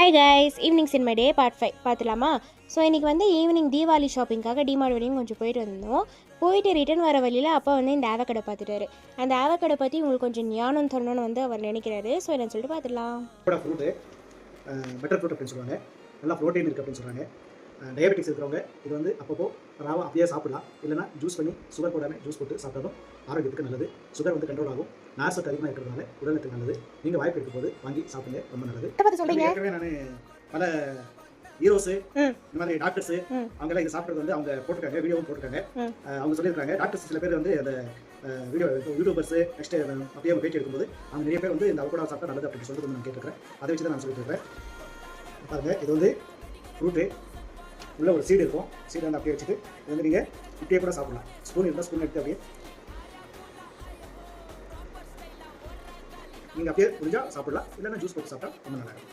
Hi guys, evenings in my day part 5 பார்த்துலாமா? So இன்றைக்கி வந்து ஈவினிங் தீபாவளி ஷாப்பிங்காக டிமார்ட் வரையும் கொஞ்சம் போயிட்டு வந்தோம். போயிட்டு ரிட்டர்ன் வர வழியில் அப்பா வந்து இந்த ஆவக்கடை பார்த்துட்டாரு. அந்த ஆவக்கடை பற்றி உங்களுக்கு கொஞ்சம் ஞானம் தரணும்னு வந்து அவர் நினைக்கிறாரு. ஸோ என்னன்னு சொல்லிட்டு பார்த்துடலாம். ஃப்ரூட்டு பெட்டர் ஃப்ரூட் அப்படின்னு சொல்லுவாங்க. நல்லா ப்ரோட்டீன் இருக்குது அப்படின்னு சொல்கிறாங்க. டயபெட்டிக்ஸ் இருக்கிறவங்க இது வந்து அப்பப்போ ராவா அப்படியே சாப்பிடலாம். இல்லைனா ஜூஸ் பண்ணி சுகர் போடாமல் ஜூஸ் போட்டு சாப்பிட்டாலும் ஆரோக்கியத்துக்கு நல்லது. சுகர் வந்து கண்ட்ரோல் ஆகும். நார்சத்து அதிகமாக இருக்கிறதுனால உடலுக்கு நல்லது. நீங்கள் வாய்ப்பு எடுக்கும் போது வாங்கி சாப்பிடுங்க, ரொம்ப நல்லது. ஏற்கனவே நான் பல ஹீரோஸு இந்த மாதிரி டாக்டர்ஸு அவங்கெல்லாம் இதை சாப்பிட்றது வந்து அவங்க போட்டிருக்காங்க, வீடியோவும் போட்டிருக்காங்க. அவங்க சொல்லியிருக்காங்க. டாக்டர்ஸ் சில பேர் வந்து அந்த வீடியோ யூடியூபர்ஸு நெக்ஸ்ட் அப்படியே பேட்டி எடுக்கும்போது அவங்க நிறைய பேர் வந்து இந்த அவகோடா சாப்பிட்டா நல்லது அப்படின்னு சொல்லிட்டு நான் கேட்டிருக்கிறேன். அதை வச்சு தான் நான் சொல்லிட்டு இருக்கிறேன். பாருங்கள், இது வந்து ஃப்ரூட்டு உள்ள ஒரு சீடு இருக்கும். சீடு வந்து அப்படியே வச்சுட்டு இது வந்து நீங்கள் இப்படியே கூட சாப்பிடலாம். ஸ்பூன் இருந்தால் ஸ்பூன் எடுத்து அப்படியே நீங்கள் அப்படியே முடிஞ்சால் சாப்பிடலாம். இல்லைன்னா ஜூஸ் போட்டு சாப்பிட்டா ரொம்ப நல்லா இருக்கும்.